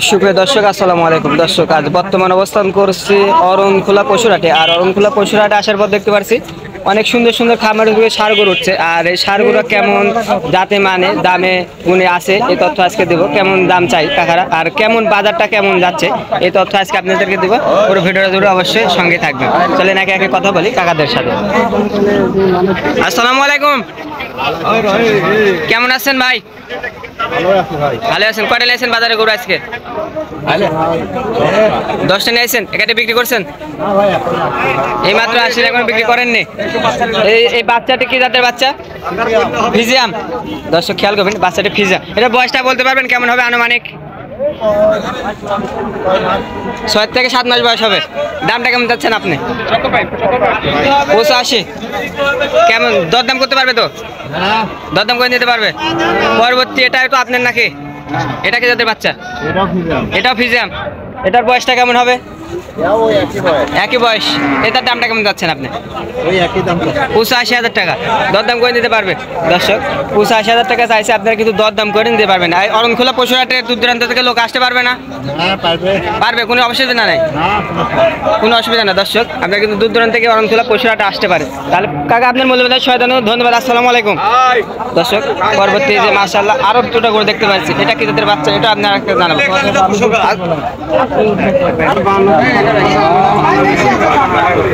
সুপ্রিয় দর্শক, আসসালামু আলাইকুম। দর্শক, আজ বর্তমান অবস্থান করছি অরণখোলা পশুরহাটে। আর অরণখোলা পশুরহাটে আসার পর দেখতে পাচ্ছি অনেক সুন্দর সুন্দর খামারের ষাঁড় গরু উঠছে। আর এই ষাঁড় গরু কেমন জাতে মানে দামে গুণে আছে এই তথ্য আজকে দেবো। কেমন দাম চাই কাকারা আর কেমন বাজারটা কেমন যাচ্ছে এই তথ্য আজকে আপনাদেরকে দেবো। পুরো ভিডিওটা জুড়ে অবশ্যই সঙ্গে থাকবেন। চলেন একে একে কথা বলি কাকাদের সাথে। আসসালামু আলাইকুম, কেমন আছেন ভাই? ভালো আছেন। কয়টা লাইছেন বাজারে গরু আজকে? 10টা নিয়েছেন। এখানে বিক্রি করছেন? এই মাত্র আসেন, এখন বিক্রি করেননি। এই বাচ্চাটা কি জাতের বাচ্চা? ফিজিয়াম। দর্শক খেয়াল করবেন, বাচ্চাটা ফিজিয়াম। এটা বয়সটা বলতে পারবেন কেমন হবে আনুমানিক? 6 থেকে 7 মাস বয়স হবে। দামটা কেমন চাচ্ছেন আপনি? 85। কেমন দরদাম করতে পারবে তো? দরদাম করে নিতে পারবে। পরবর্তী এটাও তো আপনার নাকি? এটা কি জাতের বাচ্চা? এটাও ফিজিয়াম। এটার বয়সটা কেমন হবে? একই বয়স। এটার দামটা কেমন যাচ্ছেন আপনি? 85,000 টাকা। দরদাম করে নিতে পারবে। দর্শক, 85,000 টাকা চাইছে, আপনারা কিন্তু দরদাম করে নিতে পারবেন। আর অরণখোলা পশুরহাটে দূর দূরান্ত থেকে লোক আসতে পারবে না? পারবে, কোনো অসুবিধা নাই। কোনো অসুবিধা না। দর্শক, আপনারা কিন্তু দূর দূরান্ত থেকে অরণখোলা পশুরহাটে আসতে পারে। তাহলে কাকা আপনার মূল্যবান ধন্যবাদ। আসসালামু আলাইকুম। দর্শক, পরবর্তী যে মাশাআল্লাহ আরো দুটো করে দেখতে পাচ্ছি, এটা কি জাতের বাচ্চা? এটা আপনারা জানাবো।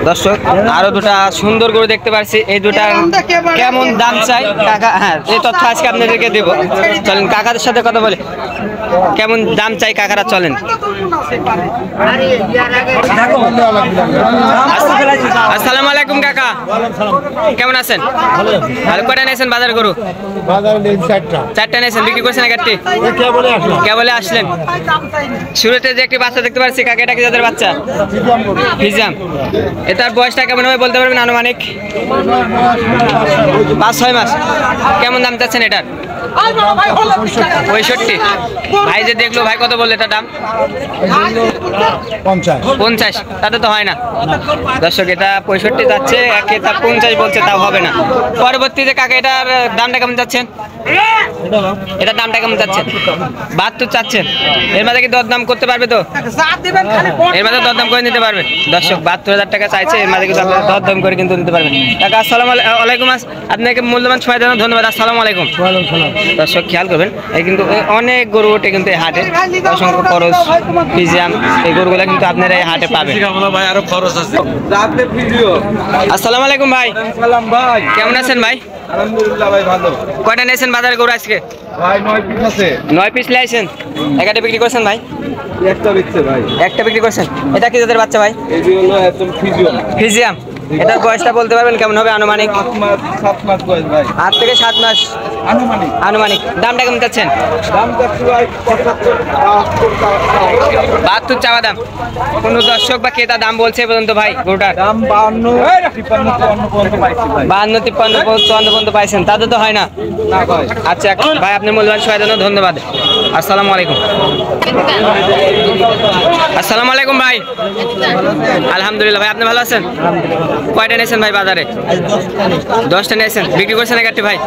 দর্শক, আরো দুটা সুন্দর করে দেখতে পাচ্ছি। এই দুটা কেমন দাম চাই কাকা? হ্যাঁ, এই তথ্য আজকে আপনাদেরকে দেবো। চলেন কাকাদের সাথে কথা বলি, কেমন দাম চাই কাকারা। চলেন। আসসালামু আলাইকুম কাকা, কেমন আছেন? ভালো। কয়টা নিয়েছেন বাজার গরু? 4টা নিয়েছেন। বিক্রি করছেন একটি? কেবলে আসলেন। শুরুতে যে একটি বাচ্চা দেখতে পাচ্ছি কাকা, এটা কি যাদের বাচ্চা? ফিজিয়াম। এটার বয়সটা কেমন হবে বলতে পারবেন আনুমানিক? 5-6 মাস। কেমন দাম চাচ্ছেন এটার? 65। ভাই যে দেখলো, ভাই কত বললে এটার দাম? 50। তাতে তো হয় না। দর্শক, এটা 65 যাচ্ছে, এটা 50 বলছে, তাও হবে না। পরবর্তীতে কাকা এটার দামটা কেমন চাচ্ছেন? এটার দামটা কেমন চাচ্ছেন? 72 চাচ্ছেন। এর মাঝে কি দরদাম করতে পারবে তো? এর মাঝে দরদাম করে নিতে পারবে। দর্শক, 72,000 টাকা চাইছে, এর মাঝে কিন্তু আপনারা দরদাম করে কিন্তু নিতে পারবেন। কাকা আসসালামু আলাইকুম। আপনাকে মূল্যবান সময় দেওয়ার ধন্যবাদ। আসসালামু আলাইকুম। দর্শক, খেয়াল করবেন, এই কিন্তু অনেক গরু ওঠে কিন্তু এই হাটে। অসংখ্য খরচ, ফিজিয়াম, এই গরুগুলো কিন্তু আপনারা এই হাটে পাবেন। আসসালামু আলাইকুম ভাই। কেমন আছেন ভাই? আলহামদুলিল্লাহ ভাই, ভালো। কয়টা নিয়েছেন বাজারে গরু আজকে? ভাই 9 পিস আছে। 9 পিস লাইছেন। একটা বিক্রি করছেন ভাই? একটা বিকছে ভাই। একটা বিক্রি করছেন। এটা কি যাদের বাচ্চা ভাই? এই যে হলো একদম ফিজিয়াম। ফিজিয়াম। এটার বয়সটা বলতে পারবেন কেমন হবে আনুমানিক? 7 মাস বয়স ভাই। 8 থেকে 7 মাস আনুমানিক। আনুমানিক। দামটা কেমন চাচ্ছেন? দাম যাচ্ছে ভাই 72 চাওয়া দাম। কোন দর্শক বা ক্রেতা দাম বলছে এ পর্যন্ত ভাই গরুটার? দাম 52, 53, 54 পর্যন্ত পাইছি ভাই। 52, 53, 54 পর্যন্ত পাইছেন, তাতে তো হয় না। না ভাই। আচ্ছা ভাই, আপনার মূল্যবান সময়ের জন্য ধন্যবাদ। আসসালামু আলাইকুম। আসসালামু আলাইকুম ভাই। আলহামদুলিল্লাহ ভাই, আপনি ভালো আছেন? কয়টা নিয়েছেন ভাই বাজারে? 10টা নিয়েছেন। বিক্রি করছেন একটি ভাই?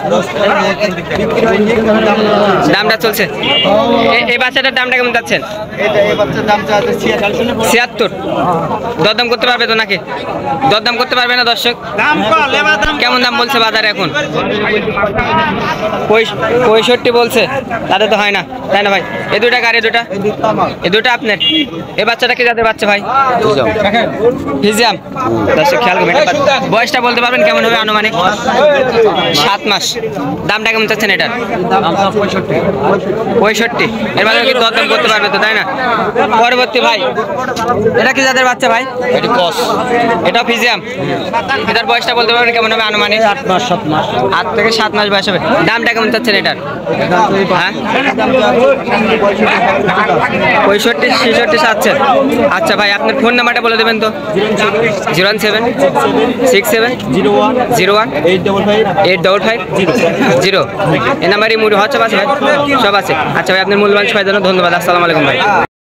দামটা চলছে। এই বাচ্চাটার দামটা কেমন যাচ্ছেন? এই বাচ্চার দাম চাচ্ছে 76। দরদাম করতে পারবে তো নাকি? দরদাম করতে পারবে না দর্শক? কেমন দাম বলছে বাজারে এখন? 65 বলছে, তাতে তো হয় না, তাই না ভাই? এই দুটা কার? এই দুটা আপনার? এই বাচ্চাটা কি যাদের বাচ্চা ভাই? ফিজিয়াম। দর্শক, খেয়াল করবেন, বয়সটা বলতে পারবেন কেমন হবে আনুমানিক? 7 মাস। দামটা কেমন চাচ্ছেন এটার? 65। এর মাঝে কি দরদাম করতে পারবে তো, তাই না? পরবর্তী ভাই, এটা কি যাদের বাচ্চা ভাই? এটা ফিজিয়াম। এটার বয়সটা বলতে পারবেন কেমন হবে আনুমানিক? 8 মাস 7 মাস। 8 থেকে 7 মাস বয়স হবে। দামটা কেমন চাচ্ছেন এটার? হ্যাঁ, 65, 66 চাচ্ছেন। আচ্ছা ভাই, আপনার ফোন নাম্বারটা বলে দেবেন তো? 0176701 855 0। এই নাম্বারই হোয়াটসঅ্যাপ আছে ভাই? সব আছে। আচ্ছা ভাই, আপনার মূল্যবান সময়ের জন্য ধন্যবাদ। আসসালামু আলাইকুম ভাই।